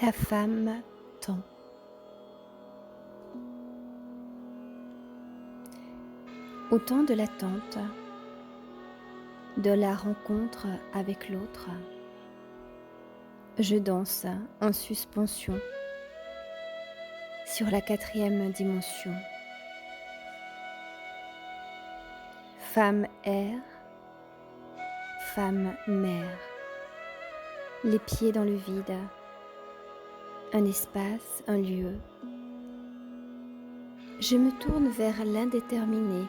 La femme temps. Au temps de l'attente, de la rencontre avec l'autre, je danse en suspension sur la 4e dimension. Femme air, femme mer, les pieds dans le vide, un espace, un lieu. Je me tourne vers l'indéterminé,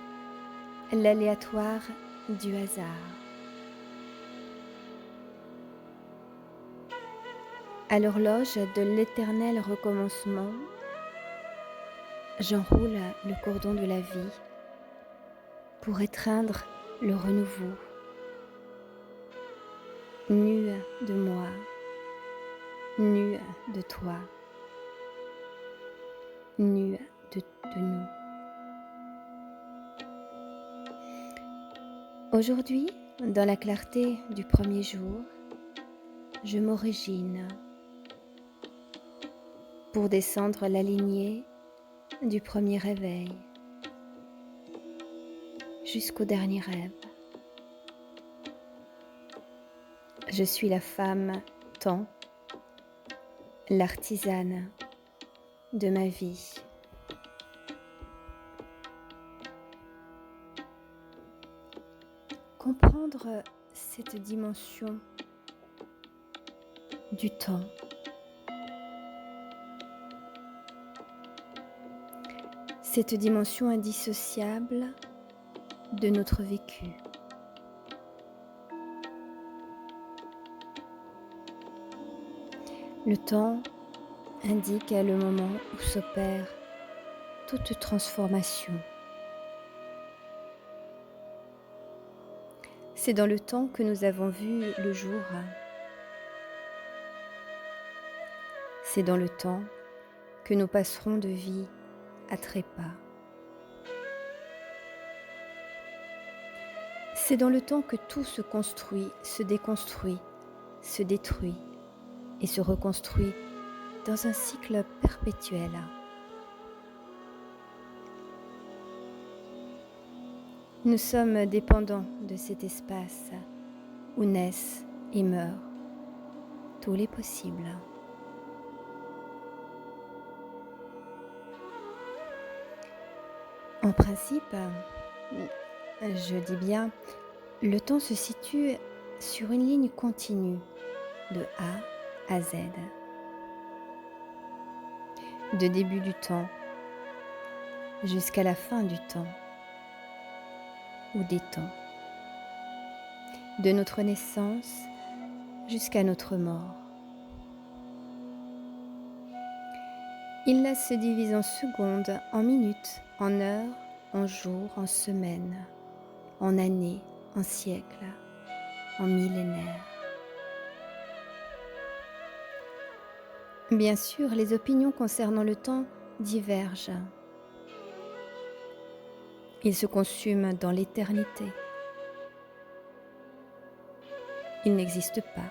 l'aléatoire du hasard. À l'horloge de l'éternel recommencement, j'enroule le cordon de la vie pour étreindre le renouveau. Nu de moi, nu de toi, nu de nous. Aujourd'hui, dans la clarté du premier jour, je m'origine pour descendre la lignée du premier réveil jusqu'au dernier rêve. Je suis la femme temps, l'artisane de ma vie. Comprendre cette dimension du temps, cette dimension indissociable de notre vécu. Le temps indique le moment où s'opère toute transformation. C'est dans le temps que nous avons vu le jour. C'est dans le temps que nous passerons de vie à trépas. C'est dans le temps que tout se construit, se déconstruit, se détruit et se reconstruit dans un cycle perpétuel. Nous sommes dépendants de cet espace où naissent et meurent tous les possibles. En principe, je dis bien, le temps se situe sur une ligne continue de A à Z. De début du temps jusqu'à la fin du temps ou des temps. De notre naissance jusqu'à notre mort. Il se divise en secondes, en minutes, en heures, en jours, en semaines, en années, en siècles, en millénaires. Bien sûr, les opinions concernant le temps divergent. Il se consume dans l'éternité. Il n'existe pas.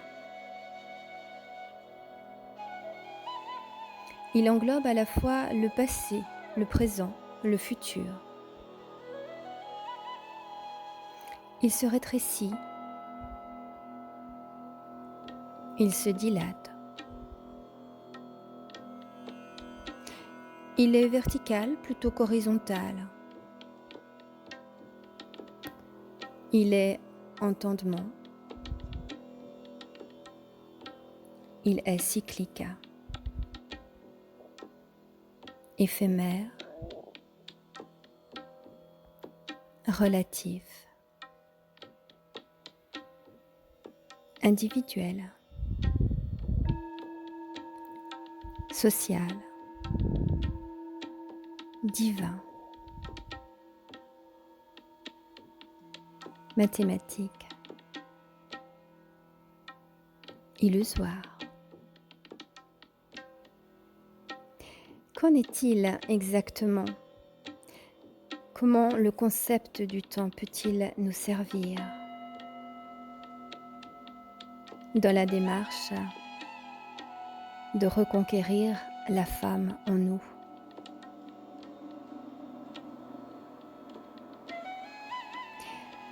Il englobe à la fois le passé, le présent, le futur. Il se rétrécit. Il se dilate. Il est vertical plutôt qu'horizontal. Il est entendement. Il est cyclique. Éphémère. Relatif. Individuel. Social. Divin. Mathématique. Illusoire. Qu'en est-il exactement? Comment le concept du temps peut-il nous servir? Dans la démarche de reconquérir la femme en nous.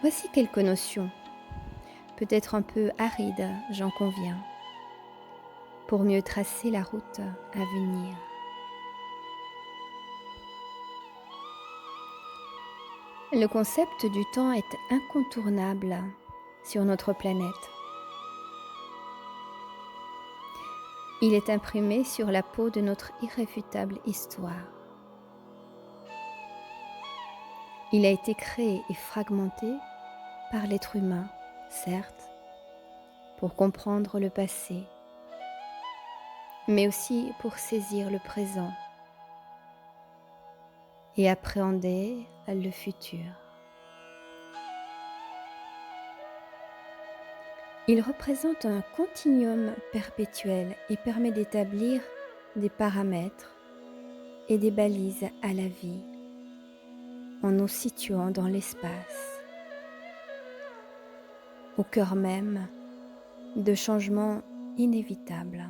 Voici quelques notions, peut-être un peu arides, j'en conviens, pour mieux tracer la route à venir. Le concept du temps est incontournable sur notre planète. Il est imprimé sur la peau de notre irréfutable histoire. Il a été créé et fragmenté par l'être humain, certes, pour comprendre le passé, mais aussi pour saisir le présent et appréhender le futur. Il représente un continuum perpétuel et permet d'établir des paramètres et des balises à la vie en nous situant dans l'espace, au cœur même de changements inévitables.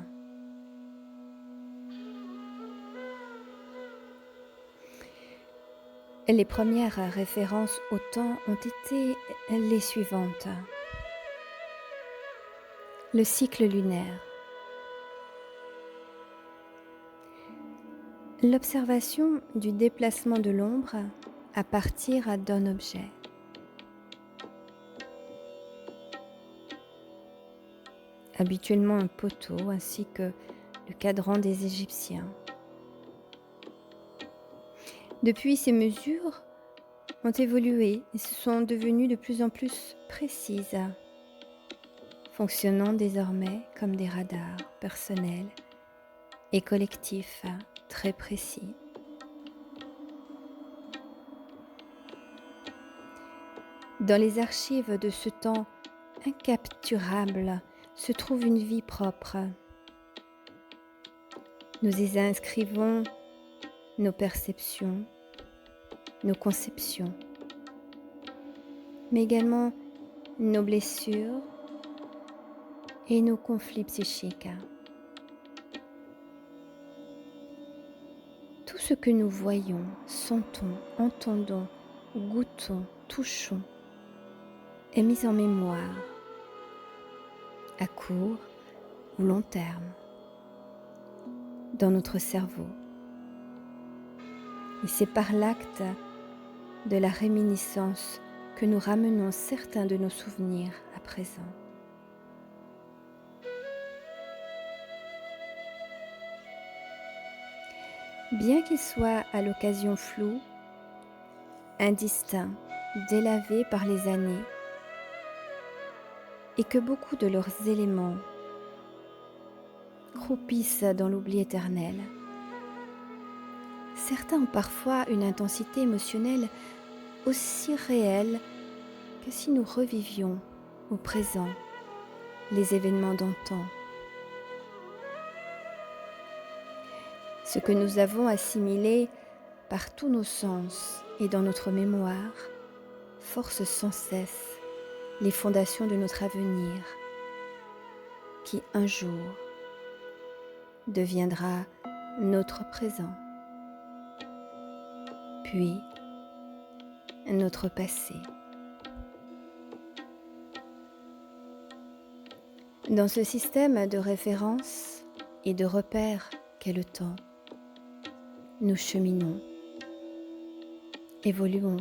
Les premières références au temps ont été les suivantes. Le cycle lunaire. L'observation du déplacement de l'ombre à partir d'un objet. Habituellement un poteau ainsi que le cadran des Égyptiens. Depuis, ces mesures ont évolué et se sont devenues de plus en plus précises, fonctionnant désormais comme des radars personnels et collectifs très précis. Dans les archives de ce temps incapturable se trouve une vie propre. Nous y inscrivons nos perceptions, nos conceptions, mais également nos blessures et nos conflits psychiques. Tout ce que nous voyons, sentons, entendons, goûtons, touchons est mis en mémoire à court ou long terme dans notre cerveau. Et c'est par l'acte de la réminiscence que nous ramenons certains de nos souvenirs à présent. Bien qu'ils soient à l'occasion flous, indistincts, délavés par les années, et que beaucoup de leurs éléments croupissent dans l'oubli éternel, certains ont parfois une intensité émotionnelle aussi réelle que si nous revivions au présent les événements d'antan. Ce que nous avons assimilé par tous nos sens et dans notre mémoire force sans cesse les fondations de notre avenir qui un jour deviendra notre présent, puis notre passé. Dans ce système de référence et de repères qu'est le temps, nous cheminons, évoluons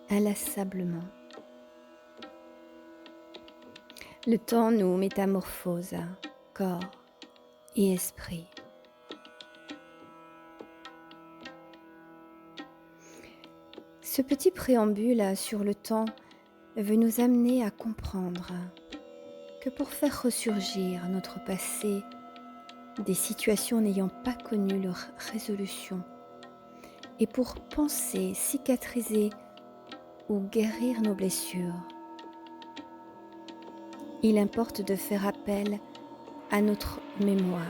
inlassablement. Le temps nous métamorphose, corps et esprit. Ce petit préambule sur le temps veut nous amener à comprendre que pour faire ressurgir notre passé des situations n'ayant pas connu leur résolution et pour penser, cicatriser ou guérir nos blessures, il importe de faire appel à notre mémoire,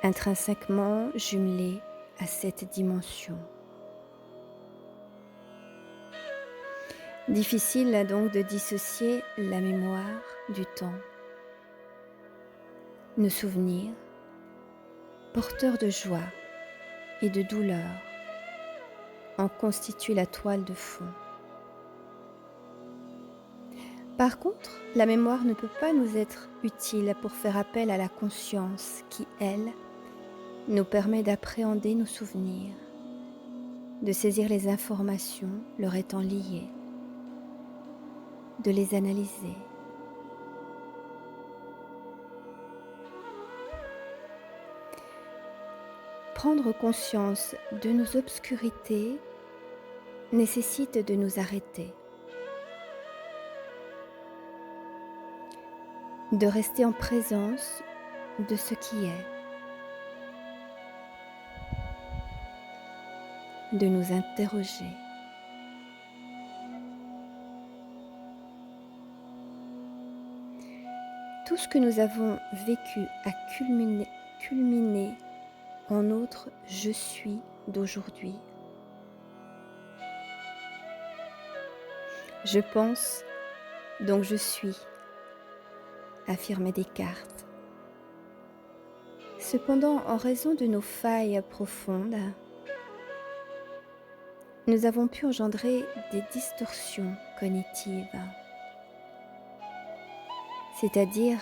intrinsèquement jumelée à cette dimension. Difficile donc de dissocier la mémoire du temps. Nos souvenirs, porteurs de joie et de douleur, en constituent la toile de fond. Par contre, la mémoire ne peut pas nous être utile pour faire appel à la conscience qui, elle, nous permet d'appréhender nos souvenirs, de saisir les informations leur étant liées, de les analyser. Prendre conscience de nos obscurités nécessite de nous arrêter, de rester en présence de ce qui est, de nous interroger. Tout ce que nous avons vécu a culminé en notre je suis d'aujourd'hui. Je pense, donc je suis, affirmait Descartes. Cependant, en raison de nos failles profondes, nous avons pu engendrer des distorsions cognitives. C'est-à-dire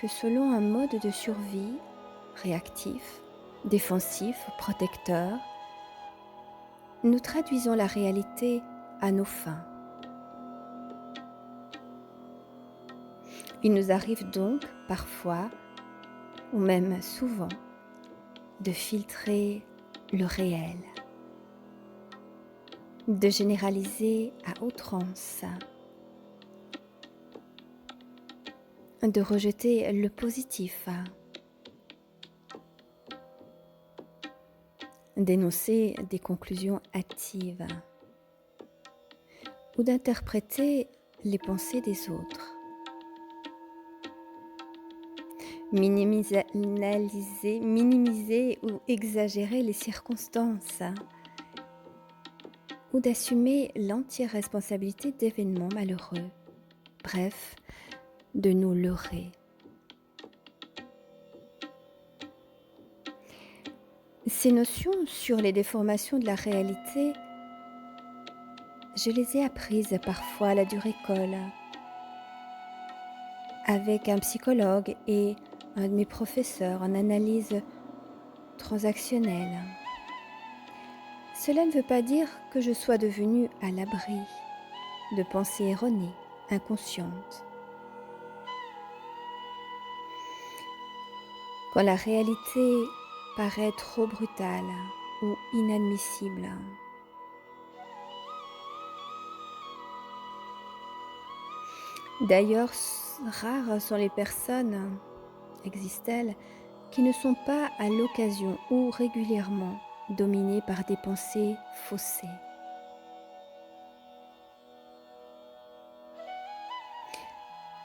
que selon un mode de survie réactif, défensif, protecteur, nous traduisons la réalité à nos fins. Il nous arrive donc parfois, ou même souvent, de filtrer le réel, de généraliser à outrance, de rejeter le positif, d'énoncer des conclusions hâtives ou d'interpréter les pensées des autres. Minimiser ou exagérer les circonstances ou d'assumer l'entière responsabilité d'événements malheureux. Bref, de nous leurrer. Ces notions sur les déformations de la réalité, je les ai apprises parfois à la dure école, avec un psychologue et un de mes professeurs en analyse transactionnelle. Cela ne veut pas dire que je sois devenue à l'abri de pensées erronées, inconscientes. Quand la réalité paraît trop brutale ou inadmissible, d'ailleurs, rares sont les personnes, existent-elles, qui ne sont pas à l'occasion ou régulièrement dominées par des pensées faussées.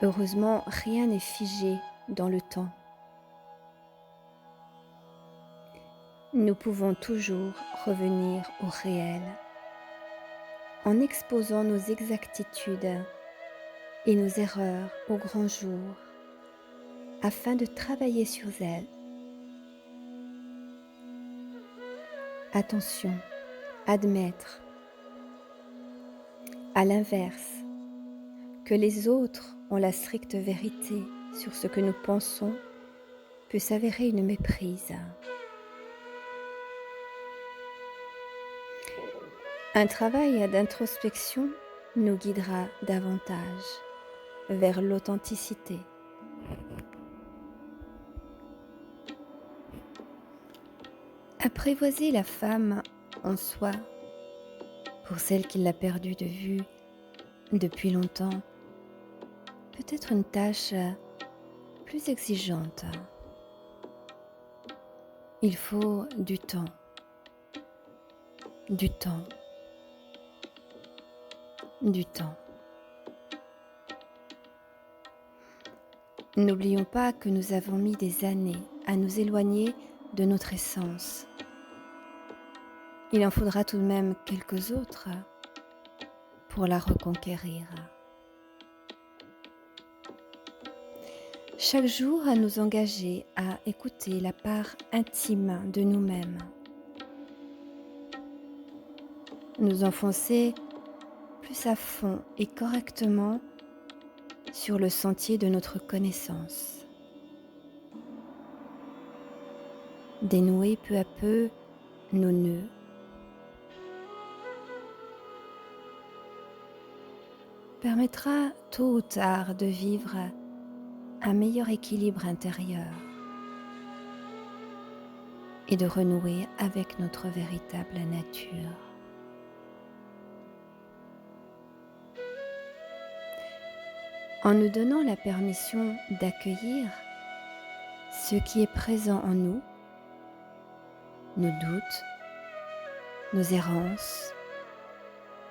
Heureusement, rien n'est figé dans le temps. Nous pouvons toujours revenir au réel en exposant nos exactitudes et nos erreurs au grand jour afin de travailler sur elles. Attention, admettre, à l'inverse, que les autres ont la stricte vérité sur ce que nous pensons peut s'avérer une méprise. Un travail d'introspection nous guidera davantage vers l'authenticité. Apprivoiser la femme en soi, pour celle qui l'a perdue de vue depuis longtemps, peut être une tâche plus exigeante. Il faut du temps, du temps, du temps. N'oublions pas que nous avons mis des années à nous éloigner de notre essence. Il en faudra tout de même quelques autres pour la reconquérir. Chaque jour à nous engager à écouter la part intime de nous-mêmes, nous enfoncer plus à fond et correctement sur le sentier de notre connaissance, dénouer peu à peu nos nœuds, permettra tôt ou tard de vivre un meilleur équilibre intérieur et de renouer avec notre véritable nature. En nous donnant la permission d'accueillir ce qui est présent en nous, nos doutes, nos errances,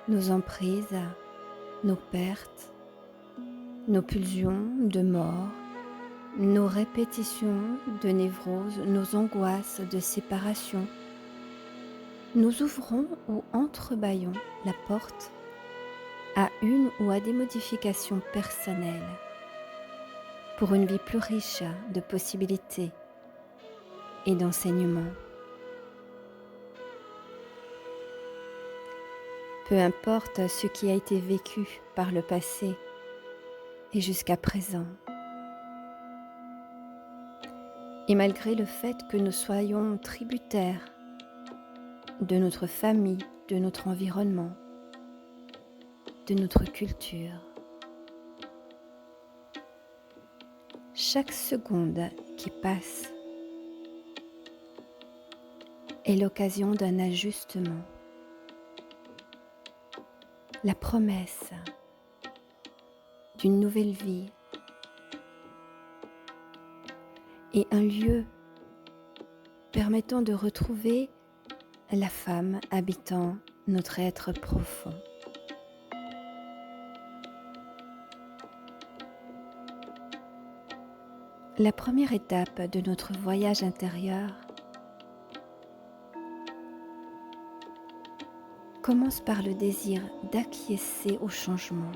nos emprises, nos pertes, nos pulsions de mort, nos répétitions de névrose, nos angoisses de séparation, nous ouvrons ou entrebâillons la porte à une ou à des modifications personnelles pour une vie plus riche de possibilités et d'enseignements. Peu importe ce qui a été vécu par le passé et jusqu'à présent, et malgré le fait que nous soyons tributaires de notre famille, de notre environnement, de notre culture, chaque seconde qui passe est l'occasion d'un ajustement, la promesse d'une nouvelle vie et un lieu permettant de retrouver la femme habitant notre être profond. La première étape de notre voyage intérieur commence par le désir d'acquiescer au changement.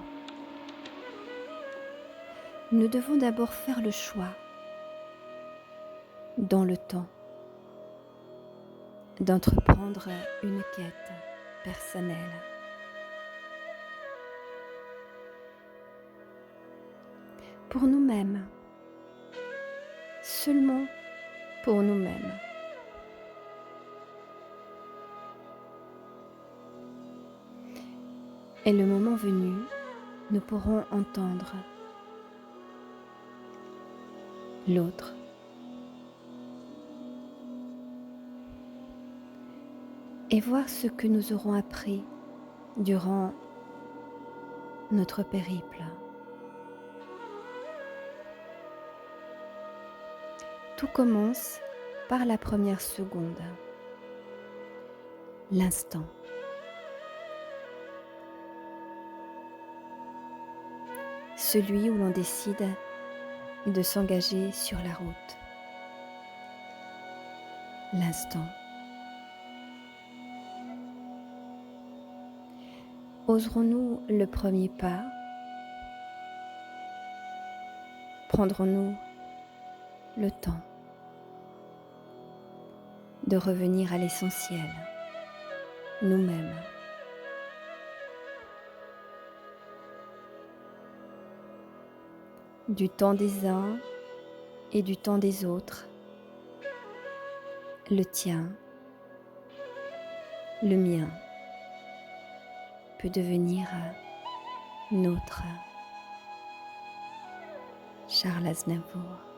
Nous devons d'abord faire le choix, dans le temps, d'entreprendre une quête personnelle. Pour nous-mêmes, seulement pour nous-mêmes. Et le moment venu, nous pourrons entendre l'autre et voir ce que nous aurons appris durant notre périple. Tout commence par la première seconde, l'instant. Celui où l'on décide de s'engager sur la route. L'instant. Oserons-nous le premier pas? Prendrons-nous le temps de revenir à l'essentiel, nous-mêmes? Du temps des uns et du temps des autres, le tien, le mien, peut devenir nôtre. Charles Aznavour.